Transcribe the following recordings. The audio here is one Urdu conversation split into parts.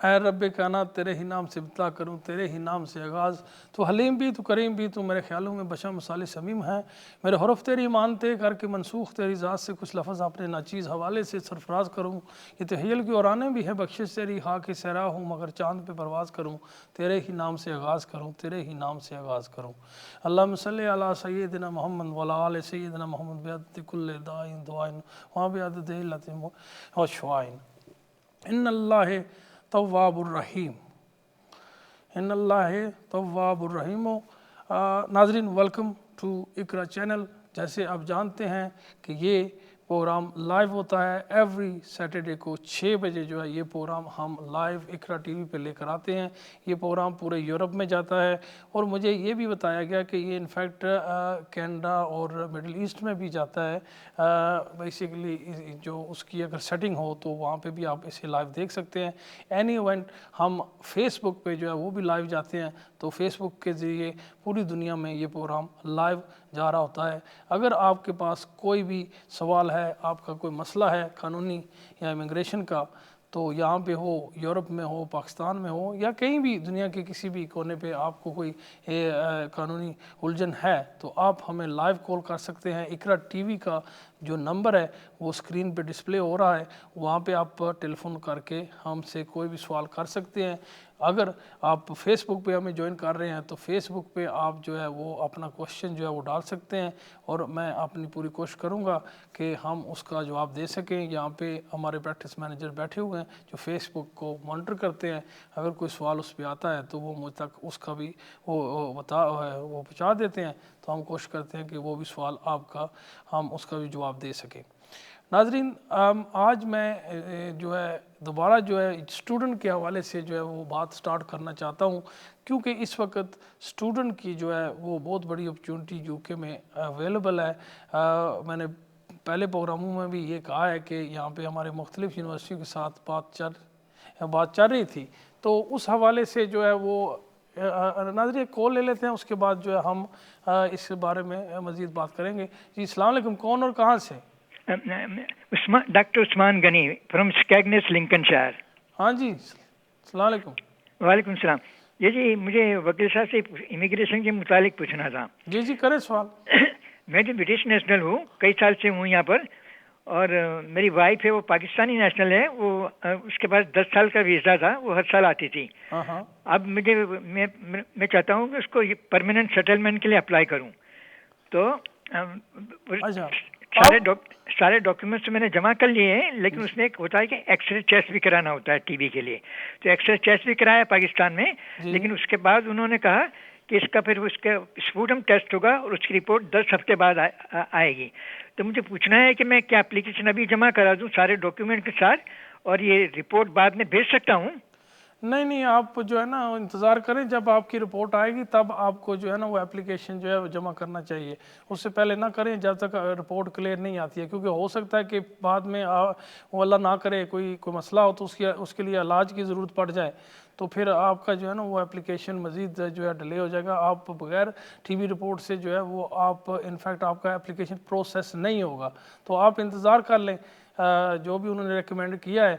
اے رب کائنات تیرے ہی نام سے ابتدا کروں، تیرے ہی نام سے آغاز، تو حلیم بھی تو کریم بھی، تو میرے خیالوں میں بشا مثال سمیم ہے، میرے حرف تیری مانتے کر کے منسوخ تیری ذات سے کچھ لفظ اپنے ناچیز حوالے سے سرفراز کروں، یہ تحیل کی اورانے بھی ہے بخشش تیری، خاک صحرا ہوں مگر چاند پہ پرواز کروں، تیرے ہی نام سے آغاز کروں، تیرے ہی نام سے آغاز کروں۔ اللہم صلی علی سیدنا محمد وعلی آل سیدنا محمد بعدد کل دعائن دعائن وبعدد علت و شوائن۔ ان اللہ تواب الرحیم، ان اللہ تواب الرحیم۔ ناظرین ویلکم ٹو اقرا چینل۔ جیسے آپ جانتے ہیں کہ یہ پروگرام لائیو ہوتا ہے ایوری سیٹرڈے کو 6 بجے جو ہے یہ پروگرام ہم لائیو اقرا ٹی وی پہ لے کر آتے ہیں۔ یہ پروگرام پورے یورپ میں جاتا ہے اور مجھے یہ بھی بتایا گیا کہ یہ انفیکٹ کینیڈا اور مڈل ایسٹ میں بھی جاتا ہے۔ بیسیکلی جو اس کی اگر سیٹنگ ہو تو وہاں پہ بھی آپ اسے لائیو دیکھ سکتے ہیں۔ اینی ایونٹ ہم فیس بک پہ جو ہے وہ بھی لائیو جاتے ہیں، تو فیس بک کے ذریعے پوری دنیا میں یہ پروگرام لائیو جا رہا ہوتا ہے۔ اگر آپ کے پاس کوئی بھی سوال ہے، آپ کا کوئی مسئلہ ہے قانونی یا امیگریشن کا، تو یہاں پہ ہو، یورپ میں ہو، پاکستان میں ہو یا کہیں بھی دنیا کے کسی بھی کونے پہ آپ کو کوئی قانونی الجھن ہے تو آپ ہمیں لائیو کال کر سکتے ہیں۔ اقرا ٹی وی کا جو نمبر ہے وہ اسکرین پہ ڈسپلے ہو رہا ہے، وہاں پہ آپ ٹیلی فون کر کے ہم سے کوئی بھی سوال کر سکتے ہیں۔ اگر آپ فیس بک پہ ہمیں جوائن کر رہے ہیں تو فیس بک پہ آپ جو ہے وہ اپنا کوشچن جو ہے وہ ڈال سکتے ہیں اور میں اپنی پوری کوشش کروں گا کہ ہم اس کا جواب دے سکیں۔ یہاں پہ ہمارے پریکٹس مینیجر بیٹھے ہوئے ہیں جو فیس بک کو مانیٹر کرتے ہیں، اگر کوئی سوال اس پہ آتا ہے تو وہ مجھ تک اس کا بھی وہ پہنچا دیتے ہیں، تو ہم کوشش کرتے ہیں کہ وہ بھی سوال آپ کا ہم اس کا بھی جواب دے سکیں۔ ناظرین آج میں جو ہے دوبارہ جو ہے اسٹوڈنٹ کے حوالے سے جو ہے وہ بات سٹارٹ کرنا چاہتا ہوں، کیونکہ اس وقت اسٹوڈنٹ کی جو ہے وہ بہت بڑی اپرچونٹی یو کے میں اویلیبل ہے۔ میں نے پہلے پروگراموں میں بھی یہ کہا ہے کہ یہاں پہ ہمارے مختلف یونیورسٹیوں کے ساتھ بات چل رہی تھی، تو اس حوالے سے جو ہے وہ ناظرین کال لے لیتے ہیں، اس کے بعد جو ہے ہم اس بارے میں مزید بات کریں گے۔ جی السلام علیکم، کون اور کہاں سے؟ Doctor Usman Ghani from Skegness Lincolnshire. ہاں جی السلام علیکم۔ وعلیکم السلام۔ جی مجھے وکیل صاحب سے امیگریشن کے متعلق پوچھنا تھا۔ جی کریں سوال۔ میں جو برٹش نیشنل ہوں، کئی سال سے ہوں یہاں پر، اور میری وائف ہے وہ پاکستانی نیشنل ہے، وہ اس کے پاس 10 سال کا ویزا تھا، وہ ہر سال آتی تھی۔ اب میں چاہتا ہوں کہ اس کو پرماننٹ سیٹلمنٹ کے لیے اپلائی کروں، تو سارے ڈاکیومنٹس میں نے جمع کر لیے ہیں، لیکن اس میں ایک ہوتا ہے کہ ایکس رے چیسٹ بھی کرانا ہوتا ہے ٹی بی کے لیے، تو ایکس رے چیسٹ بھی کرایا پاکستان میں، لیکن اس کے بعد انہوں نے کہا کہ اس کا پھر اس کا اسپوٹم ٹیسٹ ہوگا اور اس کی رپورٹ 10 ہفتے بعد آئے گی۔ تو مجھے پوچھنا ہے کہ میں کیا اپلیکیشن ابھی جمع کرا دوں سارے ڈاکیومنٹ کے ساتھ، اور یہ رپورٹ بعد میں بھیج سکتا ہوں؟ نہیں آپ جو ہے نا انتظار کریں، جب آپ کی رپورٹ آئے گی تب آپ کو جو ہے نا وہ اپلیکیشن جو ہے وہ جمع کرنا چاہیے، اس سے پہلے نہ کریں جب تک رپورٹ کلیئر نہیں آتی ہے، کیونکہ ہو سکتا ہے کہ بعد میں وہ اللہ نہ کرے کوئی مسئلہ ہو تو اس کے لیے علاج کی ضرورت پڑ جائے، تو پھر آپ کا جو ہے نا وہ اپلیکیشن مزید جو ہے ڈیلے ہو جائے گا۔ آپ بغیر ٹی وی رپورٹ سے جو ہے وہ آپ انفیکٹ آپ کا اپلیکیشن پروسیس نہیں ہوگا، تو آپ انتظار کر لیں، جو بھی انہوں نے ریکمینڈ کیا ہے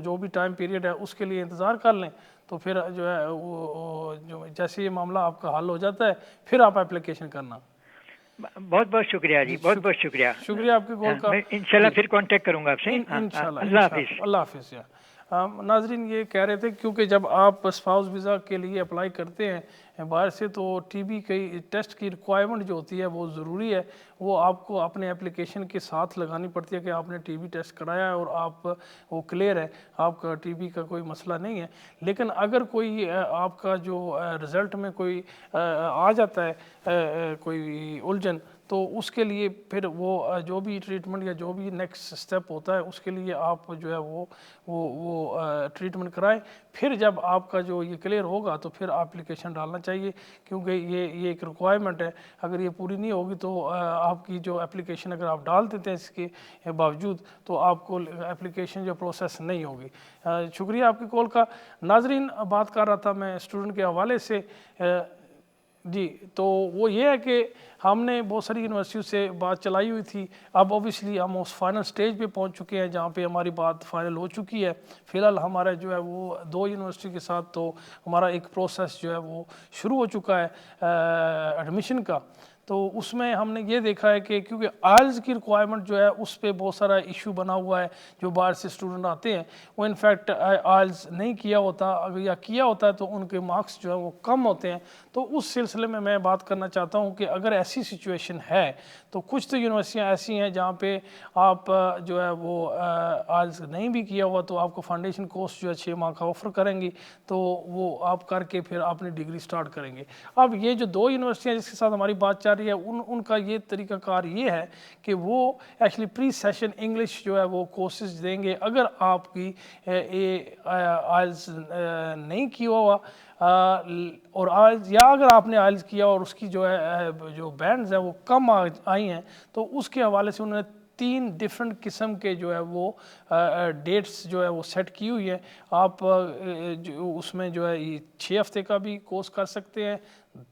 جو بھی ٹائم پیریڈ ہے اس کے لیے انتظار کر لیں، تو پھر جو ہے وہ جیسے یہ معاملہ آپ کا حل ہو جاتا ہے پھر آپ اپلیکیشن کرنا۔ بہت بہت شکریہ جی، بہت بہت شکریہ۔ شکریہ آپ کی کال کا، میں انشاءاللہ پھر کانٹیکٹ کروں گا آپ سے۔ انشاءاللہ اللہ حافظ۔ اللہ حافظ۔ ناظرین یہ کہہ رہے تھے کیونکہ جب آپ اسپاؤس ویزا کے لیے اپلائی کرتے ہیں باہر سے تو ٹی بی کی ٹیسٹ کی ریکوائرمنٹ جو ہوتی ہے وہ ضروری ہے، وہ آپ کو اپنے اپلیکیشن کے ساتھ لگانی پڑتی ہے کہ آپ نے ٹی بی ٹیسٹ کرایا ہے اور آپ وہ کلیئر ہے، آپ کا ٹی بی کا کوئی مسئلہ نہیں ہے۔ لیکن اگر کوئی آپ کا جو رزلٹ میں کوئی آ جاتا ہے کوئی الجھن، تو اس کے لیے پھر وہ جو بھی ٹریٹمنٹ یا جو بھی نیکسٹ سٹیپ ہوتا ہے اس کے لیے آپ جو ہے وہ ٹریٹمنٹ کرائیں، پھر جب آپ کا جو یہ کلیئر ہوگا تو پھر اپلیکیشن ڈالنا چاہیے، کیونکہ یہ ایک ریکوائرمنٹ ہے، اگر یہ پوری نہیں ہوگی تو آپ کی جو اپلیکیشن اگر آپ ڈال دیتے ہیں اس کے باوجود تو آپ کو اپلیکیشن جو پروسیس نہیں ہوگی۔ شکریہ آپ کی کال کا۔ ناظرین بات کر رہا تھا میں اسٹوڈنٹ کے حوالے سے، جی تو وہ یہ ہے کہ ہم نے بہت ساری یونیورسٹیوں سے بات چلائی ہوئی تھی. اب اوبیسلی ہم اس فائنل سٹیج پہ پہنچ چکے ہیں جہاں پہ ہماری بات فائنل ہو چکی ہے. فی الحال ہمارا جو ہے وہ 2 یونیورسٹی کے ساتھ تو ہمارا ایک پروسیس جو ہے وہ شروع ہو چکا ہے ایڈمیشن کا. تو اس میں ہم نے یہ دیکھا ہے کہ کیونکہ آئلز کی ریکوائرمنٹ جو ہے اس پہ بہت سارا ایشو بنا ہوا ہے. جو باہر سے اسٹوڈنٹ آتے ہیں وہ انفیکٹ آئلز نہیں کیا ہوتا, اگر یا کیا ہوتا ہے تو ان کے مارکس جو ہے وہ کم ہوتے ہیں. تو اس سلسلے میں بات کرنا چاہتا ہوں کہ اگر ایسی سچویشن ہے تو کچھ تو یونیورسٹیاں ایسی ہیں جہاں پہ آپ جو ہے وہ آئلز نہیں بھی کیا ہوا تو آپ کو فاؤنڈیشن کورس جو ہے 6 ماہ کا آفر کریں گی, تو وہ آپ کر کے پھر اپنی ڈگری سٹارٹ کریں گے. اب یہ جو 2 یونیورسٹیاں جس کے ساتھ ہماری بات چل رہی ہے ان کا یہ طریقہ کار یہ ہے کہ وہ ایکچولی پری سیشن انگلش جو ہے وہ کورسز دیں گے. اگر آپ کی آئلز نہیں کیا ہوا اور آئلز, یا اگر آپ نے آئلز کیا اور اس کی جو ہے جو بینڈز ہیں وہ کم آئی ہیں, تو اس کے حوالے سے انہوں نے 3 ڈفرینٹ قسم کے جو ہے وہ ڈیٹس جو ہے وہ سیٹ کی ہوئی ہے. آپ اس میں جو ہے 6 ہفتے کا بھی کورس کر سکتے ہیں,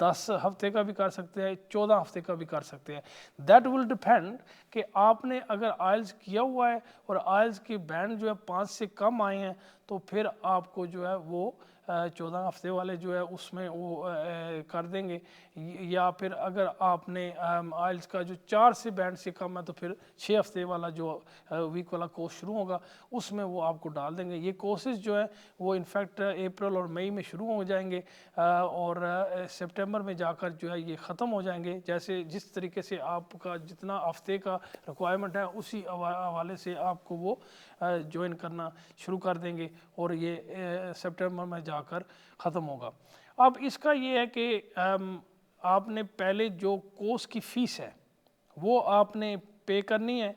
10 ہفتے کا بھی کر سکتے ہیں, 14 ہفتے کا بھی کر سکتے ہیں. دیٹ ول ڈیپینڈ کہ آپ نے اگر آئلز کیا ہوا ہے اور آئلز کی بینڈ جو ہے 5 سے کم آئے ہیں تو پھر آپ کو جو ہے وہ 14 ہفتے والے جو ہے اس میں وہ کر دیں گے. یا پھر اگر آپ نے آئلز کا جو 4 سے بینڈ سے کم ہے تو پھر 6 ہفتے والا جو ویک والا کورس شروع ہوگا اس میں وہ آپ کو ڈال دیں گے. یہ کورسز جو ہے وہ انفیکٹ اپریل اور مئی میں شروع ہو جائیں گے اور سپٹمبر میں جا کر جو ہے یہ ختم ہو جائیں گے. جس طریقے سے آپ کا جتنا ہفتے کا ریکوائرمنٹ ہے اسی حوالے سے آپ کو وہ جوائن کرنا شروع کر دیں گے اور یہ سپٹمبر میں جا کر ختم ہوگا. اب اس کا یہ ہے کہ آپ نے پہلے جو کورس کی فیس ہے وہ آپ نے پے کرنی ہے.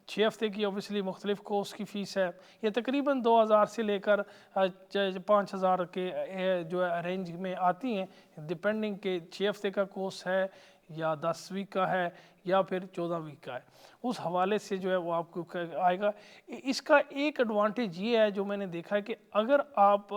6 ہفتے کی اوبیسلی مختلف کورس کی فیس ہے, یہ تقریباً 2000 سے لے کر 5000 کے جو ہے رینج میں آتی ہیں, ڈپینڈنگ کہ 6 ہفتے کا کورس ہے یا 10 ویک کا ہے یا پھر 14 ویک کا ہے, اس حوالے سے جو ہے وہ آپ کو آئے گا. اس کا ایک ایڈوانٹیج یہ ہے جو میں نے دیکھا ہے کہ اگر آپ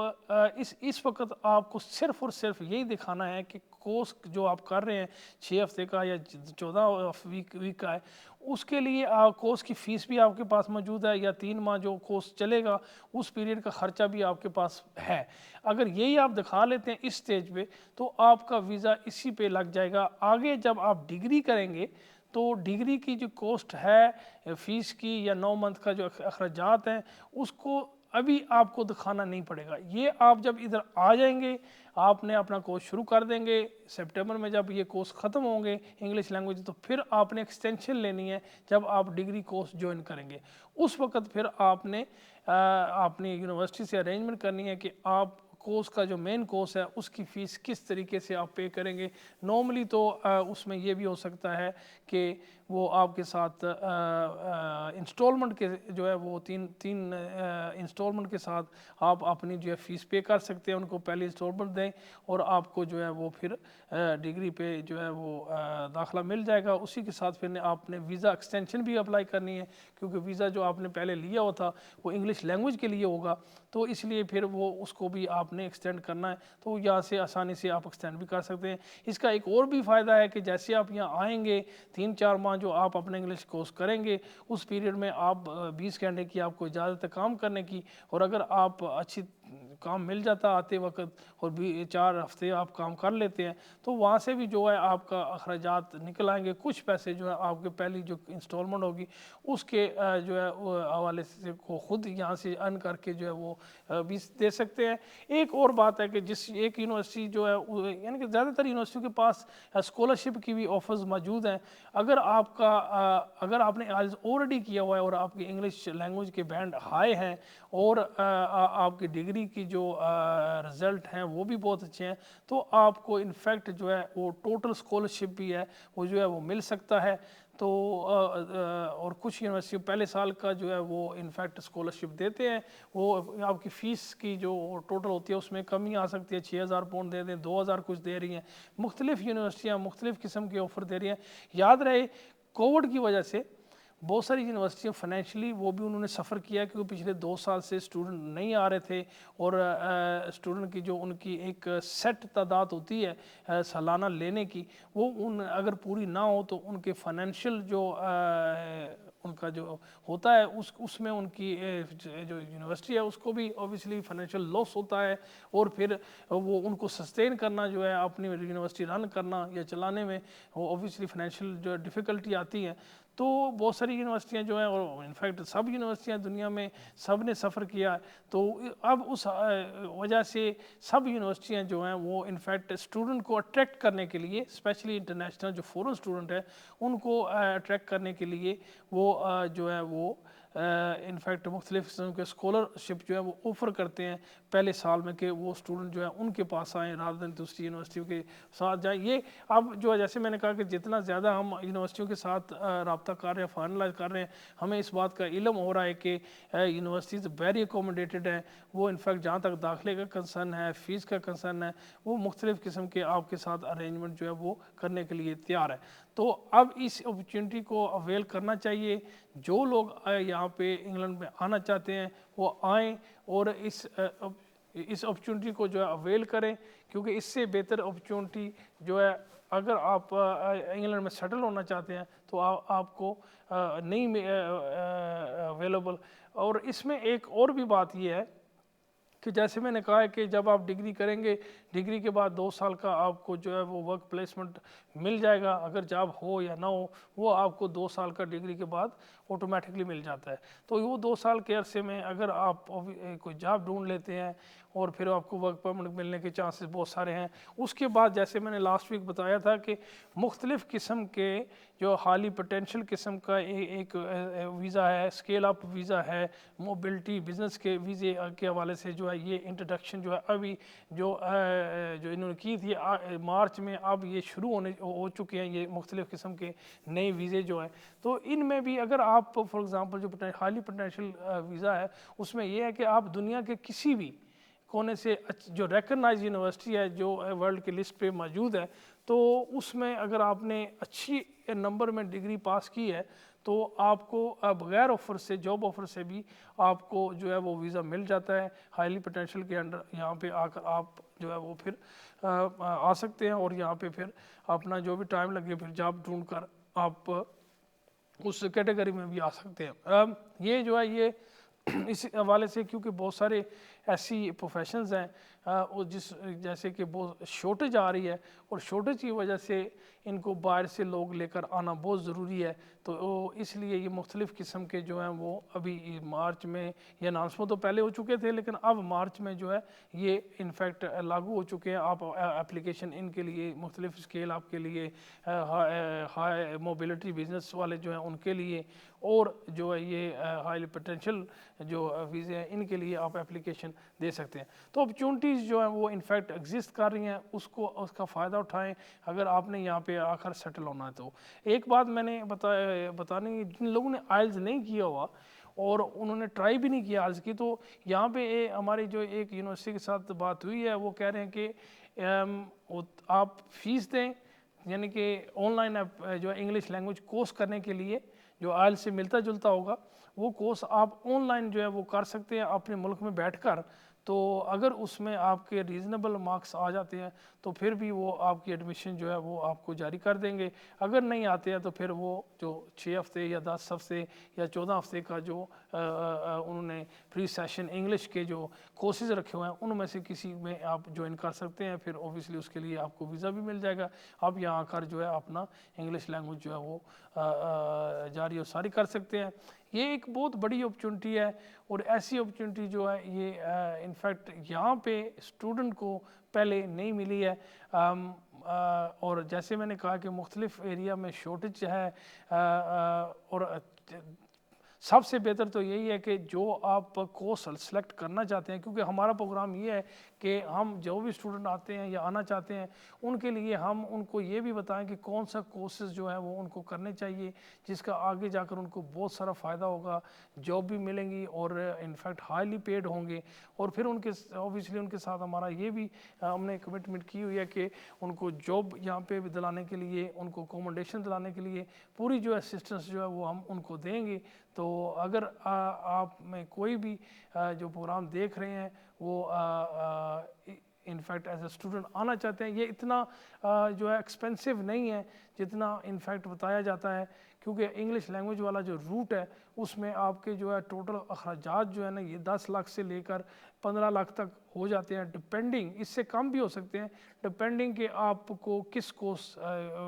اس وقت آپ کو صرف اور صرف یہی دکھانا ہے کہ کورس جو آپ کر رہے ہیں 6 ہفتے کا یا 14 ویک کا ہے, اس کے لیے کورس کی فیس بھی آپ کے پاس موجود ہے, یا 3 ماہ جو کورس چلے گا اس پیریڈ کا خرچہ بھی آپ کے پاس ہے. اگر یہی آپ دکھا لیتے ہیں اس سٹیج پہ تو آپ کا ویزا اسی پہ لگ جائے گا. آگے جب آپ ڈگری کریں گے تو ڈگری کی جو کوسٹ ہے فیس کی یا 9 منتھ کا جو اخراجات ہیں اس کو ابھی آپ کو دکھانا نہیں پڑے گا. یہ آپ جب ادھر آ جائیں گے آپ نے اپنا کورس شروع کر دیں گے, سپٹمبر میں جب یہ کورس ختم ہوں گے انگلش لینگویج, تو پھر آپ نے ایکسٹینشن لینی ہے جب آپ ڈگری کورس جوائن کریں گے. اس وقت پھر آپ نے اپنی یونیورسٹی سے ارینجمنٹ کرنی ہے کہ آپ کورس کا جو مین کورس ہے اس کی فیس کس طریقے سے آپ پے کریں گے. نارملی تو اس میں یہ بھی ہو سکتا ہے کہ وہ آپ کے ساتھ انسٹالمنٹ کے جو ہے وہ تین انسٹالمنٹ کے ساتھ آپ اپنی جو ہے فیس پے کر سکتے ہیں. ان کو پہلی انسٹالمنٹ دیں اور آپ کو جو ہے وہ پھر ڈگری پہ جو ہے وہ داخلہ مل جائے گا. اسی کے ساتھ پھر آپ نے ویزا ایکسٹینشن بھی اپلائی کرنی ہے کیونکہ ویزا جو آپ نے پہلے لیا ہوا تھا وہ انگلش لینگویج کے لیے ہوگا, تو اس لیے پھر وہ اس کو بھی آپ نے ایکسٹینڈ کرنا ہے. تو یہاں سے آسانی سے آپ ایکسٹینڈ بھی کر سکتے ہیں. اس کا ایک اور بھی فائدہ ہے کہ جیسے آپ یہاں آئیں گے 3-4 ماہ جو آپ اپنے انگلش کورس کریں گے اس پیریڈ میں آپ 20 گھنٹے کی آپ کو اجازت ہے کام کرنے کی, اور اگر آپ اچھی کام مل جاتا آتے وقت اور بھی 4 ہفتے آپ کام کر لیتے ہیں تو وہاں سے بھی جو ہے آپ کا اخراجات نکل آئیں گے. کچھ پیسے جو ہے آپ کے پہلی جو انسٹالمنٹ ہوگی اس کے جو ہے حوالے سے کو خود یہاں سے ارن کر کے جو ہے وہ بھی دے سکتے ہیں. ایک اور بات ہے کہ جس ایک یونیورسٹی جو ہے یعنی کہ زیادہ تر یونیورسٹیوں کے پاس اسکالرشپ کی بھی آفرز موجود ہیں. اگر آپ نے آئلز آلریڈی کیا ہوا ہے اور آپ کی انگلش لینگویج کے بینڈ ہائی ہیں اور آپ کی ڈگری کی جو رزلٹ ہیں وہ بھی بہت اچھے ہیں, تو آپ کو انفیکٹ جو ہے وہ ٹوٹل اسکالرشپ بھی ہے وہ جو ہے وہ مل سکتا ہے. تو اور کچھ یونیورسٹی پہلے سال کا جو ہے وہ انفیکٹ اسکالرشپ دیتے ہیں. وہ آپ کی فیس کی جو ٹوٹل ہوتی ہے اس میں کمی آ سکتی ہے, 6000 پاؤنڈ دے دیں, 2000 کچھ دے رہی ہیں. مختلف یونیورسٹیاں مختلف قسم کے آفر دے رہی ہیں. یاد رہے کووڈ کی وجہ سے بہت ساری یونیورسٹیاں فائنینشلی وہ بھی انہوں نے سفر کیا کیونکہ پچھلے 2 سال سے اسٹوڈنٹ نہیں آ رہے تھے، اور اسٹوڈنٹ کی جو ان کی ایک سیٹ تعداد ہوتی ہے سالانہ لینے کی، وہ اگر پوری نہ ہو تو ان کے فائنینشیل جو ان کا جو ہوتا ہے اس میں ان کی جو یونیورسٹی ہے اس کو بھی اوبیسلی فائنینشیل لاس ہوتا ہے، اور پھر وہ ان کو سسٹین کرنا جو ہے اپنی یونیورسٹی رن کرنا یا چلانے میں وہ اوبیسلی فائنینشیل جو ڈیفیکلٹی آتی ہے۔ تو بہت ساری یونیورسٹیاں جو ہیں، اور انفیکٹ سب یونیورسٹیاں دنیا میں سب نے سفر کیا ہے، تو اب اس وجہ سے سب یونیورسٹیاں جو ہیں وہ انفیکٹ اسٹوڈنٹ کو اٹریکٹ کرنے کے لیے، اسپیشلی انٹرنیشنل جو فورن اسٹوڈنٹ ہیں ان کو اٹریکٹ کرنے کے لیے وہ جو ہے وہ انفیکٹ مختلف قسم کے اسکالرشپ جو ہے وہ آفر کرتے ہیں پہلے سال میں، کہ وہ اسٹوڈنٹ جو ہے ان کے پاس آئیں رادر دین دوسری یونیورسٹیوں کے ساتھ جائیں۔ یہ اب جو ہے جیسے میں نے کہا کہ جتنا زیادہ ہم یونیورسٹیوں کے ساتھ رابطہ کر رہے ہیں، فائنلائز کر رہے ہیں، ہمیں اس بات کا علم ہو رہا ہے کہ یونیورسٹیز ویری اکوموڈیٹڈ ہیں، وہ انفیکٹ جہاں تک داخلے کا کنسرن ہے، فیس کا کنسرن ہے، وہ مختلف قسم کے آپ کے ساتھ ارینجمنٹ جو ہے وہ کرنے کے لیے تیار ہے۔ تو اب اس اپرچونٹی کو اویل کرنا چاہیے، جو لوگ یہاں پہ انگلینڈ میں آنا چاہتے ہیں وہ آئیں اور اس اپرچونٹی کو جو ہے اویل کریں، کیونکہ اس سے بہتر اپرچونٹی جو ہے اگر آپ انگلینڈ میں سیٹل ہونا چاہتے ہیں تو آپ کو نہیں اویلیبل۔ اور اس میں ایک اور بھی بات یہ ہے کہ جیسے میں نے کہا ہے کہ جب آپ ڈگری کریں گے، ڈگری کے بعد 2 سال کا آپ کو جو ہے وہ ورک پلیسمنٹ مل جائے گا، اگر جاب ہو یا نہ ہو، وہ آپ کو 2 سال کا ڈگری کے بعد آٹومیٹکلی مل جاتا ہے۔ تو وہ 2 سال کے عرصے میں اگر آپ کوئی جاب ڈھونڈ لیتے ہیں اور پھر آپ کو ورک پرمٹ ملنے کے چانسز بہت سارے ہیں۔ اس کے بعد جیسے میں نے لاسٹ ویک بتایا تھا کہ مختلف قسم کے جو ہالی پوٹینشیل قسم کا ایک ویزا ہے، اسکیل اپ ویزا ہے، موبلٹی بزنس کے ویزے کے حوالے سے جو ہے یہ انٹروڈکشن جو ہے ابھی جو انہوں نے کی تھی مارچ میں، اب یہ شروع ہو چکے ہیں یہ مختلف قسم کے نئے ویزے جو ہیں۔ تو ان میں بھی اگر آپ فار ایگزامپل جو ہالی پوٹینشیل ویزا ہے اس میں یہ ہے کہ آپ دنیا کے کسی بھی کونے سے جو ریکگنائز یونیورسٹی ہے جو ورلڈ کی لسٹ پہ موجود ہے، تو اس میں اگر آپ نے اچھی نمبر میں ڈگری پاس کی ہے تو آپ کو بغیر آفر سے، جاب آفر سے بھی آپ کو جو ہے وہ ویزا مل جاتا ہے ہائیلی پوٹینشیل کے انڈر۔ یہاں پہ آ کر آپ جو ہے وہ پھر آ سکتے ہیں اور یہاں پہ پھر اپنا جو بھی ٹائم لگے پھر جاب ڈھونڈ کر آپ اس کیٹیگری میں بھی آ سکتے ہیں۔ یہ جو ہے یہ اس حوالے سے کیونکہ بہت سارے ایسی پروفیشنز ہیں جیسے کہ بہت شارٹیج آ رہی ہے، اور شارٹیج کی وجہ سے ان کو باہر سے لوگ لے کر آنا بہت ضروری ہے، تو اس لیے یہ مختلف قسم کے جو ہیں وہ ابھی مارچ میں، یہ اناؤنسمنٹ تو پہلے ہو چکے تھے لیکن اب مارچ میں جو ہے یہ انفیکٹ لاگو ہو چکے ہیں۔ آپ اپلیکیشن ان کے لیے مختلف اسکیل آپ کے لیے، ہائی موبلٹی بزنس والے جو ہیں ان کے لیے، اور جو ہے یہ ہائیلی پوٹینشیل جو ویزے ہیں ان کے لیے آپ اپلیکیشن دے سکتے ہیں۔ تو اپرچونٹیز جو ہیں وہ انفیکٹ ایگزسٹ کر رہی ہیں، اس کا فائدہ اٹھائیں اگر آپ نے یہاں پہ آ کر سیٹل ہونا ہے۔ تو ایک بات میں نے بتانی، جن لوگوں نے آئلز نہیں کیا ہوا اور انہوں نے ٹرائی بھی نہیں کیا آئلز کی، تو یہاں پہ ہماری جو ایک یونیورسٹی کے ساتھ بات ہوئی ہے، وہ کہہ رہے ہیں کہ آپ فیس دیں، یعنی کہ آن لائن جو ہے انگلش لینگویج کورس کرنے کے لیے جو آئلز سے ملتا جلتا ہوگا، وہ کورس آپ آن لائن جو ہے وہ کر سکتے ہیں اپنے ملک میں بیٹھ کر۔ تو اگر اس میں آپ کے ریزنیبل مارکس آ جاتے ہیں تو پھر بھی وہ آپ کی ایڈمیشن جو ہے وہ آپ کو جاری کر دیں گے، اگر نہیں آتے ہیں تو پھر وہ جو 6 ہفتے یا 10 ہفتے یا 14 ہفتے کا جو انہوں نے پری سیشن انگلش کے جو کورسز رکھے ہوئے ہیں ان میں سے کسی میں آپ جوائن کر سکتے ہیں، پھر اوبیسلی اس کے لیے آپ کو ویزا بھی مل جائے گا، آپ یہاں آ کر جو ہے اپنا انگلش لینگویج جو ہے وہ جاری و ساری کر سکتے ہیں۔ یہ ایک بہت بڑی اپرچونٹی ہے، اور ایسی اپرچونٹی جو ہے یہ انفیکٹ یہاں پہ اسٹوڈنٹ کو پہلے نہیں ملی ہے، اور جیسے میں نے کہا کہ مختلف ایریا میں شارٹیج ہے، اور سب سے بہتر تو یہی ہے کہ جو آپ کورس سلیکٹ کرنا چاہتے ہیں، کیونکہ ہمارا پروگرام یہ ہے کہ ہم جو بھی اسٹوڈنٹ آتے ہیں یا آنا چاہتے ہیں ان کے لیے ہم ان کو یہ بھی بتائیں کہ کون سا کورسز جو ہے وہ ان کو کرنے چاہیے جس کا آگے جا کر ان کو بہت سارا فائدہ ہوگا، جاب بھی ملیں گی اور انفیکٹ ہائیلی پیڈ ہوں گے. اور پھر ان کے اوبیسلی ان کے ساتھ ہمارا یہ بھی ہم نے کمٹمنٹ کی ہوئی ہے کہ ان کو جاب یہاں پہ دلانے کے لیے، ان کو اکوموڈیشن دلانے کے لیے پوری جو اسسٹنس جو ہے وہ ہم ان کو دیں گے. تو اگر آپ میں کوئی بھی جو پروگرام دیکھ رہے ہیں وہ انفیکٹ ایز اے اسٹوڈنٹ آنا چاہتے ہیں، یہ اتنا جو ہے ایکسپینسو نہیں ہے جتنا انفیکٹ بتایا جاتا ہے، کیونکہ انگلش لینگویج والا جو روٹ ہے اس میں آپ کے جو ہے ٹوٹل اخراجات جو ہے نا یہ 10 لاکھ سے لے کر 15 لاکھ تک ہو جاتے ہیں، ڈپینڈنگ، اس سے کم بھی ہو سکتے ہیں ڈپینڈنگ کہ آپ کو کس کورس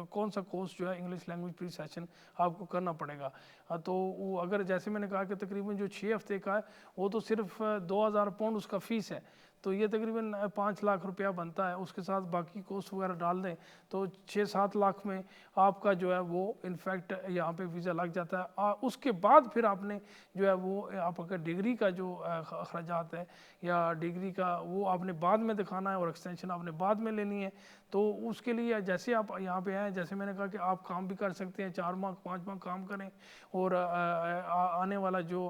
کون سا کورس جو ہے انگلش لینگویج پری سیشن آپ کو کرنا پڑے گا. تو وہ اگر جیسے میں نے کہا کہ تقریباً جو 6 ہفتے کا ہے وہ تو صرف 2000 پاؤنڈ اس کا فیس ہے، تو یہ تقریباً 5 لاکھ روپیہ بنتا ہے. اس کے ساتھ باقی کورس وغیرہ ڈال دیں تو 6-7 لاکھ میں آپ کا جو ہے وہ انفیکٹ یہاں پہ ویزا لگ جاتا ہے. اس کے بعد پھر آپ نے جو ہے وہ آپ کا ڈگری کا جو اخراجات ہے یا ڈگری کا وہ آپ نے بعد میں دکھانا ہے اور ایکسٹینشن آپ نے بعد میں لینی ہے. تو اس کے لیے جیسے آپ یہاں پہ ہیں، جیسے میں نے کہا کہ آپ کام بھی کر سکتے ہیں، 4 ماہ 5 ماہ کام کریں اور آنے والا جو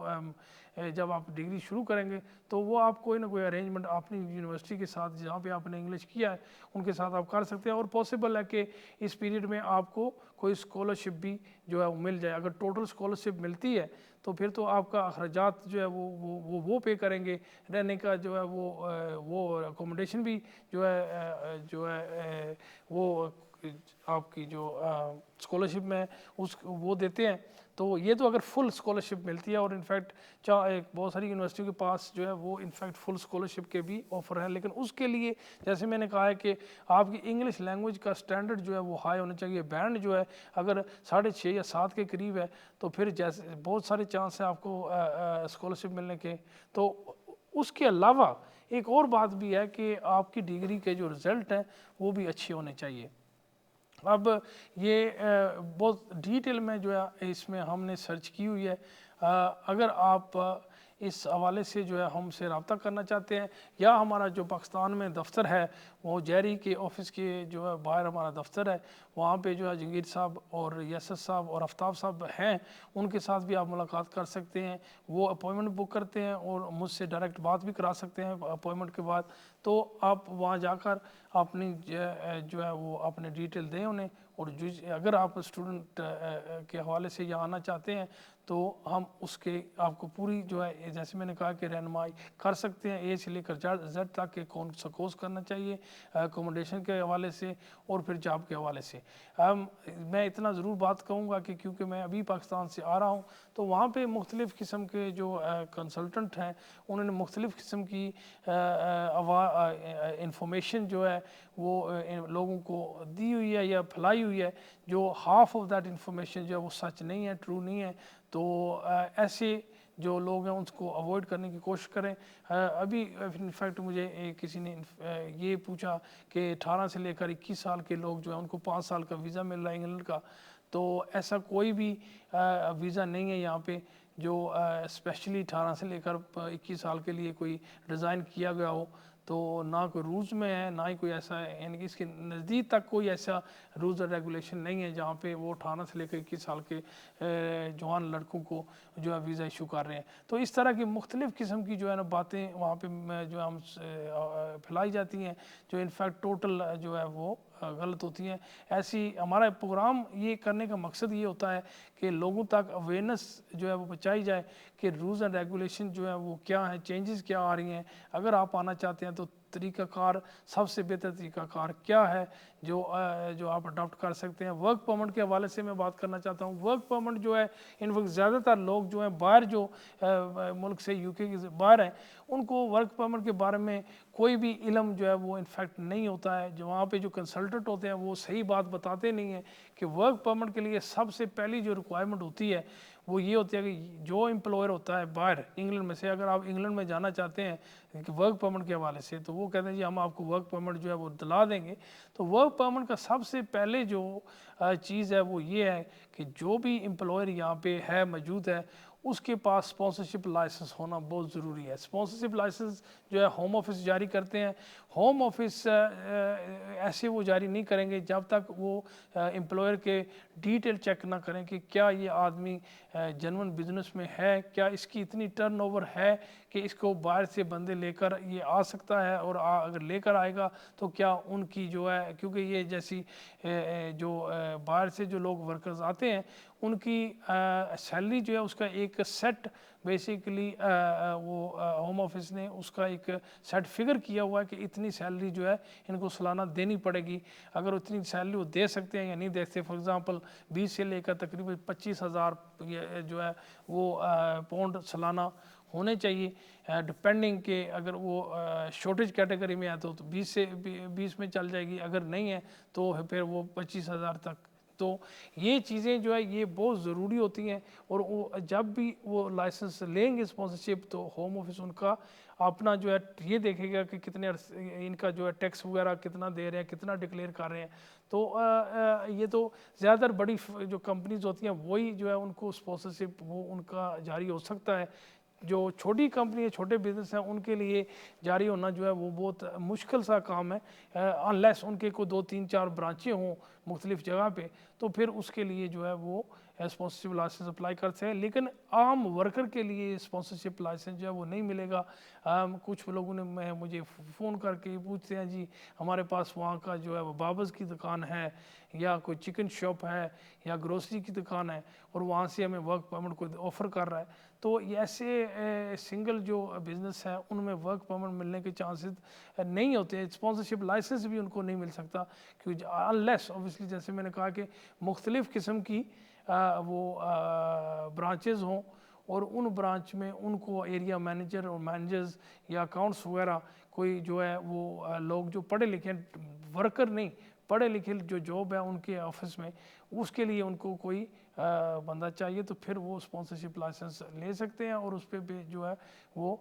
جب آپ ڈگری شروع کریں گے تو وہ آپ کوئی نہ کوئی ارینجمنٹ اپنی یونیورسٹی کے ساتھ جہاں پہ آپ نے انگلش کیا ہے ان کے ساتھ آپ کر سکتے ہیں. اور پاسبل ہے کہ اس پیریڈ میں آپ کو کوئی اسکالرشپ بھی جو ہے وہ مل جائے. اگر ٹوٹل اسکالرشپ ملتی ہے تو پھر تو آپ کا اخراجات جو ہے وہ پے کریں گے، رہنے کا جو ہے وہ اکوموڈیشن بھی جو ہے وہ آپ کی جو اسکالرشپ میں وہ دیتے ہیں. تو یہ تو اگر فل اسکالرشپ ملتی ہے، اور انفیکٹ بہت ساری یونیورسٹیوں کے پاس جو ہے وہ انفیکٹ فل اسکالرشپ کے بھی آفر ہیں، لیکن اس کے لیے جیسے میں نے کہا ہے کہ آپ کی انگلش لینگویج کا سٹینڈرڈ جو ہے وہ ہائی ہونا چاہیے. بینڈ جو ہے اگر 6.5 یا 7 کے قریب ہے تو پھر جیسے بہت سارے چانس ہیں آپ کو اسکالرشپ ملنے کے. تو اس کے علاوہ ایک اور بات بھی ہے کہ آپ کی ڈگری کے جو رزلٹ ہیں وہ بھی اچھے ہونے چاہیے. اب یہ بہت ڈیٹیل میں جو ہے اس میں ہم نے سرچ کی ہوئی ہے. اگر آپ اس حوالے سے جو ہے ہم سے رابطہ کرنا چاہتے ہیں یا ہمارا جو پاکستان میں دفتر ہے وہ جیری کے آفس کے جو ہے باہر ہمارا دفتر ہے، وہاں پہ جو ہے جنگیر صاحب اور یاسر صاحب اور آفتاب صاحب ہیں، ان کے ساتھ بھی آپ ملاقات کر سکتے ہیں. وہ اپوائنٹمنٹ بک کرتے ہیں اور مجھ سے ڈائریکٹ بات بھی کرا سکتے ہیں اپوائنٹمنٹ کے بعد. تو آپ وہاں جا کر اپنی جو ہے وہ اپنے ڈیٹیل دیں انہیں، اور اگر آپ اسٹوڈنٹ کے حوالے سے یہاں آنا چاہتے ہیں تو ہم اس کے آپ کو پوری جو ہے جیسے میں نے کہا کہ رہنمائی کر سکتے ہیں، اے سے لے کر زیڈ تک کہ کون سا کورس کرنا چاہیے اکوموڈیشن کے حوالے سے اور پھر جاب کے حوالے سے. میں اتنا ضرور بات کہوں گا کہ کیونکہ میں ابھی پاکستان سے آ رہا ہوں تو وہاں پہ مختلف قسم کے جو کنسلٹنٹ ہیں انہوں نے مختلف قسم کی انفارمیشن جو ہے وہ لوگوں کو دی ہوئی ہے یا پھیلائی ہوئی ہے، جو ہاف آف دیٹ انفارمیشن جو ہے وہ سچ نہیں ہے، ٹرو نہیں ہے. تو ایسے جو لوگ ہیں ان کو اوائڈ کرنے کی کوشش کریں. ابھی انفیکٹ مجھے کسی نے یہ پوچھا کہ 18 سے لے کر 21 سال کے لوگ جو ہیں ان کو 5 سال کا ویزا مل رہا ہے انگلینڈ کا. تو ایسا کوئی بھی ویزا نہیں ہے یہاں پہ جو اسپیشلی 18 سے لے کر 21 سال کے لیے کوئی ڈیزائن کیا گیا ہو. تو نہ کوئی رولز میں ہے نہ ہی کوئی ایسا ہے، یعنی کہ اس کے نزدیک تک کوئی ایسا رولز اور ریگولیشن نہیں ہے جہاں پہ وہ 18 سے لے کر 21 سال کے جوان لڑکوں کو جو ہے ویزا ایشو کر رہے ہیں. تو اس طرح کی مختلف قسم کی جو ہے نا باتیں وہاں پہ جو ہم پھیلائی جاتی ہیں جو انفیکٹ ٹوٹل جو ہے وہ غلط ہوتی ہیں. ایسی ہمارا پروگرام یہ کرنے کا مقصد یہ ہوتا ہے کہ لوگوں تک اویئرنیس جو ہے وہ پہنچائی جائے کہ رولز اینڈ ریگولیشن جو ہے وہ کیا ہیں، چینجز کیا آ رہی ہیں. اگر آپ آنا چاہتے ہیں تو طریقہ کار، سب سے بہتر طریقہ کار کیا ہے جو آپ اڈاپٹ کر سکتے ہیں. ورک پرمٹ کے حوالے سے میں بات کرنا چاہتا ہوں. ورک پرمٹ جو ہے ان وقت زیادہ تر لوگ جو ہیں باہر جو ملک سے UK کے باہر ہیں ان کو ورک پرمٹ کے بارے میں کوئی بھی علم جو ہے وہ انفیکٹ نہیں ہوتا ہے. جو وہاں پہ جو کنسلٹنٹ ہوتے ہیں وہ صحیح بات بتاتے نہیں ہیں کہ ورک پرمٹ کے لیے سب سے پہلی جو ریکوائرمنٹ ہوتی ہے وہ یہ ہوتی ہے کہ جو امپلائر ہوتا ہے باہر انگلینڈ میں سے، اگر آپ انگلینڈ میں جانا چاہتے ہیں کہ ورک پرمٹ کے حوالے سے، تو وہ کہتے ہیں جی ہم آپ کو ورک پرمٹ جو ہے وہ دلا دیں گے. تو ورک پرمٹ کا سب سے پہلے جو چیز ہے وہ یہ ہے کہ جو بھی امپلائر یہاں پہ ہے موجود ہے اس کے پاس اسپانسرشپ لائسنس ہونا بہت ضروری ہے. اسپانسرشپ لائسنس جو ہے ہوم آفس جاری کرتے ہیں. ہوم آفس ایسے وہ جاری نہیں کریں گے جب تک وہ امپلائر کے ڈیٹیل چیک نہ کریں کہ کیا یہ آدمی جنون بزنس میں ہے, کیا اس کی اتنی ٹرن اوور ہے کہ اس کو باہر سے بندے لے کر یہ آ سکتا ہے, اور اگر لے کر آئے گا تو کیا ان کی جو ہے, کیونکہ یہ جیسی جو باہر سے جو لوگ ورکرز آتے ہیں ان کی سیلری جو ہے اس کا ایک سیٹ بیسیکلی وہ ہوم آفس نے اس کا ایک سیٹ فگر کیا ہوا ہے کہ اتنی سیلری جو ہے ان کو سالانہ دینی پڑے گی. اگر اتنی سیلری وہ دے سکتے ہیں یا نہیں دے سکتے, فار ایگزامپل 20 سے لے کر تقریباً 25,000 جو ہے وہ پاؤنڈ سالانہ ہونے چاہیے, ڈپینڈنگ کہ اگر وہ شارٹیج کیٹیگری میں ہے تو 20 میں چل جائے گی, اگر نہیں ہے تو پھر وہ 25,000 تک. تو یہ چیزیں جو ہے یہ بہت ضروری ہوتی ہیں, اور وہ جب بھی وہ لائسنس لیں گے اسپانسرشپ تو ہوم آفس ان کا اپنا جو ہے یہ دیکھے گا کہ کتنے ان کا جو ہے ٹیکس وغیرہ کتنا دے رہے ہیں, کتنا ڈکلیئر کر رہے ہیں. تو یہ تو زیادہ تر بڑی جو کمپنیز ہوتی ہیں وہی جو ہے ان کو اسپانسرشپ وہ ان کا جاری ہو سکتا ہے. جو چھوٹی کمپنی ہے, چھوٹے بزنس ہیں, ان کے لیے جاری ہونا جو ہے وہ بہت مشکل سا کام ہے, انلیس ان کے کوئی 2-3-4 برانچیں ہوں مختلف جگہ پہ, تو پھر اس کے لیے جو ہے وہ اسپانسرشپ لائسنس اپلائی کرتے ہیں. لیکن عام ورکر کے لیے اسپانسرشپ لائسنس جو ہے وہ نہیں ملے گا. کچھ لوگوں نے مجھے فون کر کے پوچھتے ہیں جی ہمارے پاس وہاں کا جو ہے وہ بابرز کی دکان ہے یا کوئی چکن شاپ ہے یا گروسری کی دکان ہے اور وہاں سے ہمیں ورک پرمٹ کو آفر کر رہا ہے. تو ایسے سنگل جو بزنس ہے ان میں ورک پرمٹ ملنے کے چانسز نہیں ہوتے. اسپانسرشپ لائسنس بھی ان کو نہیں مل سکتا کیونکہ انلیس اوبیسلی جیسے میں نے کہا کہ مختلف قسم کی وہ برانچز ہوں, اور ان برانچ میں ان کو ایریا مینیجر اور مینیجرز یا اکاؤنٹس وغیرہ کوئی جو ہے وہ لوگ جو پڑھے لکھے ورکر نہیں پڑھے لکھے جو جاب ہے ان کے آفس میں, اس کے لیے ان کو کوئی بندہ چاہیے تو پھر وہ اسپانسرشپ لائسنس لے سکتے ہیں, اور اس پہ بھی جو ہے وہ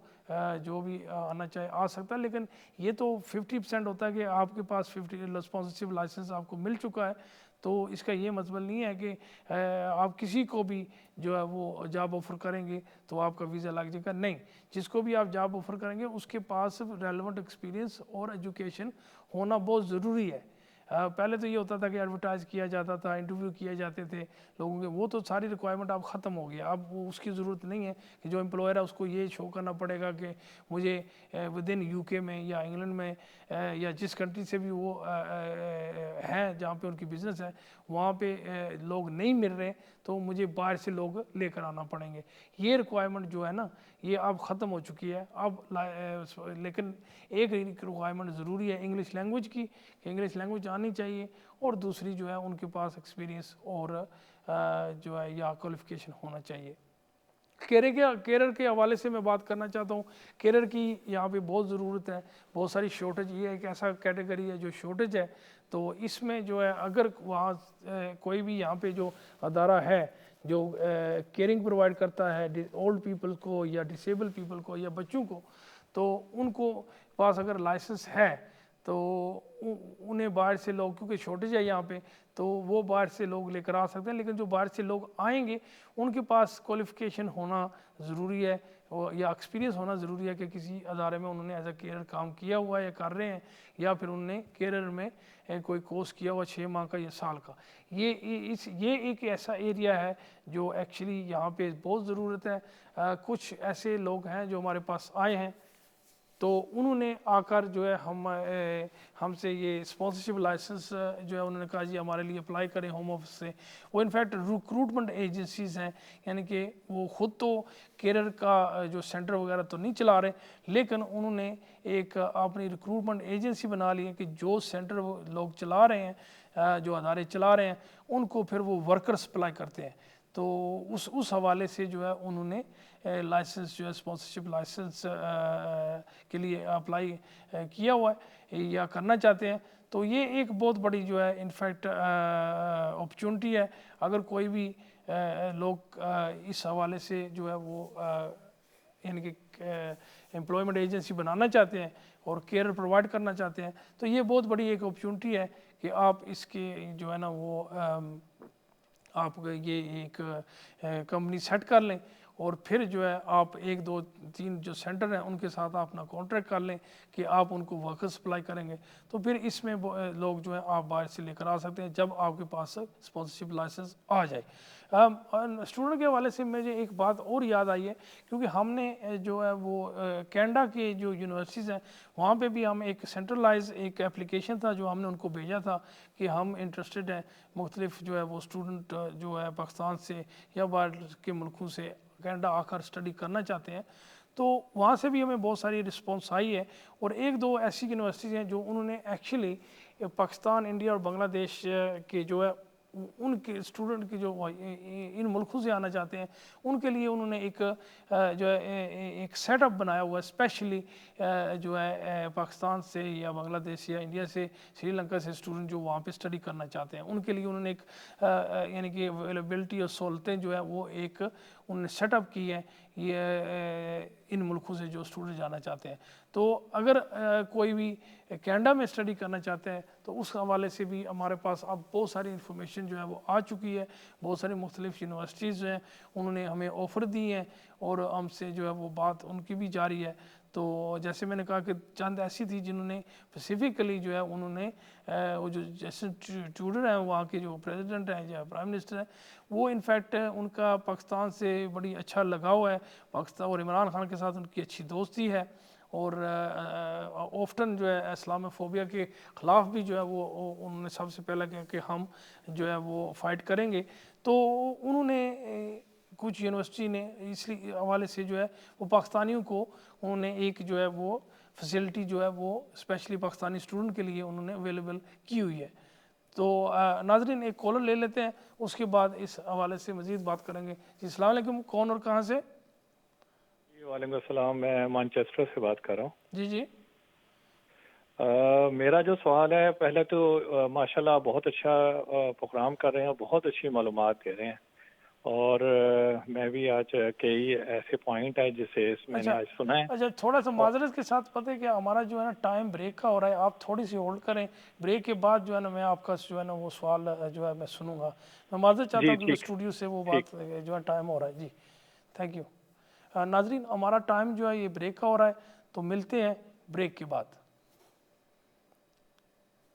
جو بھی آنا چاہے آ سکتا ہے. لیکن یہ تو 50% ہوتا ہے کہ آپ کے پاس 50 اسپانسرشپ لائسنس آپ کو مل چکا ہے, تو اس کا یہ مطلب نہیں ہے کہ آپ کسی کو بھی جو ہے وہ جاب آفر کریں گے تو آپ کا ویزا لگ جائے گا. نہیں, جس کو بھی آپ جاب آفر کریں گے اس کے پاس ریلیونٹ ایکسپیرینس اور ایجوکیشن ہونا بہت ضروری ہے. پہلے تو یہ ہوتا تھا کہ ایڈورٹائز کیا جاتا تھا, انٹرویو کیے جاتے تھے لوگوں کے, وہ تو ساری ریکوائرمنٹ اب ختم ہو گیا. اب وہ اس کی ضرورت نہیں ہے کہ جو امپلائر ہے اس کو یہ شو کرنا پڑے گا کہ مجھے ود ان UK میں یا انگلینڈ میں یا جس کنٹری سے بھی وہ ہیں جہاں پہ ان کی بزنس ہے وہاں پہ لوگ نہیں مل رہے تو مجھے باہر سے لوگ لے کر آنا پڑیں گے. یہ ریکوائرمنٹ جو ہے نا یہ اب ختم ہو چکی ہے. اب لیکن ایک ریکوائرمنٹ ضروری ہے انگلش لینگویج کی, کہ انگلش لینگویج آنی چاہیے, اور دوسری جو ہے ان کے پاس ایکسپیرینس اور جو ہے یا کوالیفیکیشن ہونا چاہیے. کیریئر کے حوالے سے میں بات کرنا چاہتا ہوں. کیریئر کی یہاں پہ بہت ضرورت ہے, بہت ساری شارٹیج, یہ ایک ایسا کیٹیگری ہے جو شارٹیج ہے. تو اس میں جو ہے اگر وہاں کوئی بھی یہاں پہ جو ادارہ ہے جو کیئرنگ پرووائڈ کرتا ہے اولڈ پیپل کو یا ڈسیبل پیپل کو یا بچوں کو, تو ان کو پاس اگر لائسنس ہے تو انہیں باہر سے لوگ, کیونکہ شارٹیج ہے یہاں پہ, تو وہ باہر سے لوگ لے کر آ سکتے ہیں. لیکن جو باہر سے لوگ آئیں گے ان کے پاس کوالیفیکیشن ہونا ضروری ہے یا ایکسپیرینس ہونا ضروری ہے کہ کسی ادارے میں انہوں نے ایز اے کیئر کام کیا ہوا ہے یا کر رہے ہیں, یا پھر انہوں نے کیریئر میں کوئی کورس کیا ہوا 6 ماہ کا یا سال کا. یہ ایک ایسا ایریا ہے جو ایکچولی یہاں پہ بہت ضرورت ہے. کچھ ایسے لوگ ہیں جو ہمارے پاس آئے ہیں تو انہوں نے آ کر جو ہے ہم سے یہ اسپانسرشپ لائسنس جو ہے انہوں نے کہا جی ہمارے لیے اپلائی کریں ہوم آفس سے. وہ انفیکٹ ریکروٹمنٹ ایجنسیز ہیں, یعنی کہ وہ خود تو کیریئر کا جو سینٹر وغیرہ تو نہیں چلا رہے, لیکن انہوں نے ایک اپنی ریکروٹمنٹ ایجنسی بنا لی ہے کہ جو سینٹر لوگ چلا رہے ہیں, جو ادارے چلا رہے ہیں, ان کو پھر وہ ورکر سپلائی کرتے ہیں. تو اس حوالے سے جو ہے انہوں نے لائسنس جو ہے اسپانسرشپ لائسنس کے لیے اپلائی کیا ہوا ہے یا کرنا چاہتے ہیں. تو یہ ایک بہت بڑی جو ہے انفیکٹ اپرچونٹی ہے. اگر کوئی بھی لوگ اس حوالے سے جو ہے وہ یعنی کہ امپلائمنٹ ایجنسی بنانا چاہتے ہیں اور کیئر پرووائڈ کرنا چاہتے ہیں تو یہ بہت بڑی ایک اپرچونٹی ہے کہ آپ اس کے جو ہے نا وہ آپ یہ ایک کمپنی سیٹ کر لیں اور پھر جو ہے آپ 1 2 3 جو سینٹر ہیں ان کے ساتھ آپ اپنا کانٹریکٹ کر لیں کہ آپ ان کو ورکر سپلائی کریں گے، تو پھر اس میں لوگ جو ہے آپ باہر سے لے کر آ سکتے ہیں جب آپ کے پاس اسپانسرشپ لائسنس آ جائے۔ اسٹوڈنٹ کے حوالے سے مجھے ایک بات اور یاد آئی ہے، کیونکہ ہم نے جو ہے وہ کینیڈا کے جو یونیورسٹیز ہیں وہاں پہ بھی ہم ایک سینٹرلائز ایک اپلیکیشن تھا جو ہم نے ان کو بھیجا تھا کہ ہم انٹرسٹڈ ہیں مختلف جو ہے وہ اسٹوڈنٹ جو ہے پاکستان سے یا باہر کے ملکوں سے کینیڈا آ کر اسٹڈی کرنا چاہتے ہیں، تو وہاں سے بھی ہمیں بہت ساری رسپانس آئی ہے، اور 1 2 ایسی یونیورسٹیز ہیں جو انہوں نے ایکچولی پاکستان، انڈیا اور بنگلہ دیش کے جو ہے ان کے اسٹوڈنٹ کی جو ان ملکوں سے آنا چاہتے ہیں ان کے لیے انہوں نے ایک جو ہے ایک سیٹ اپ بنایا ہوا ہے اسپیشلی جو ہے پاکستان سے یا بنگلہ دیش یا انڈیا سے، سری لنکا سے اسٹوڈنٹ جو وہاں پہ اسٹڈی کرنا چاہتے ہیں ان کے لیے انہوں نے ایک یعنی کہ اویلیبلٹی اور سہولتیں جو ہے وہ ایک انہوں نے سیٹ اپ کی ہے یہ ان ملکوں سے جو اسٹوڈنٹ جانا چاہتے ہیں۔ تو اگر کوئی بھی کینیڈا میں اسٹڈی کرنا چاہتے ہیں تو اس حوالے سے بھی ہمارے پاس اب بہت ساری انفارمیشن جو ہے وہ آ چکی ہے، بہت ساری مختلف یونیورسٹیز جو ہیں انہوں نے ہمیں آفر دی ہیں اور ہم سے جو ہے وہ بات ان کی بھی جاری ہے۔ تو جیسے میں نے کہا کہ چند ایسی تھی جنہوں نے اسپیسیفکلی جو ہے انہوں نے وہ جو جیسے ٹیوڈر ہیں وہاں کے جو پریزیڈنٹ ہیں یا پرائم منسٹر ہیں وہ انفیکٹ ان کا پاکستان سے بڑی اچھا لگاؤ ہے، پاکستان اور عمران خان کے ساتھ ان کی اچھی دوستی ہے، اور آفٹن جو ہے اسلام فوبیا کے خلاف بھی جو ہے وہ انہوں نے سب سے پہلے کہا کہ ہم جو ہے وہ فائٹ کریں گے۔ تو انہوں نے کچھ یونیورسٹی نے اس حوالے سے جو ہے وہ پاکستانیوں کو انہوں نے ایک جو ہے وہ فیسلٹی جو ہے وہ اسپیشلی پاکستانی اسٹوڈنٹ کے لیے انہوں نے اویلیبل کی ہوئی ہے۔ تو ناظرین ایک کالر لے لیتے ہیں، اس کے بعد اس حوالے سے مزید بات کریں گے۔ جی السلام علیکم، کون اور کہاں سے؟ جی وعلیکم السلام، میں مانچسٹر سے بات کر رہا ہوں۔ جی جی میرا جو سوال ہے، پہلے تو ماشاءاللہ بہت اچھا پروگرام کر رہے ہیں، بہت اچھی معلومات دے رہے ہیں، اور میں بھی آج کئی ایسے پوائنٹ ہیں جسے میں نے آج سنا ہے۔ اچھا تھوڑا سا معذرت کے ساتھ پتہ ہے کہ ہمارا جو ہے نا ٹائم بریک کا ہو رہا ہے، آپ تھوڑی سی ہولڈ کریں، بریک کے بعد جو ہے نا میں آپ کا جو ہے نا وہ سوال جو ہے میں سنوں گا۔ میں معذرت چاہتا جی ہوں کیونکہ ٹھیک اسٹوڈیو سے وہ ٹھیک بات جو ہے ٹائم ہو رہا ہے۔ جی تھینک یو۔ ناظرین ہمارا ٹائم جو ہے یہ بریک کا ہو رہا ہے، تو ملتے ہیں بریک کے بعد۔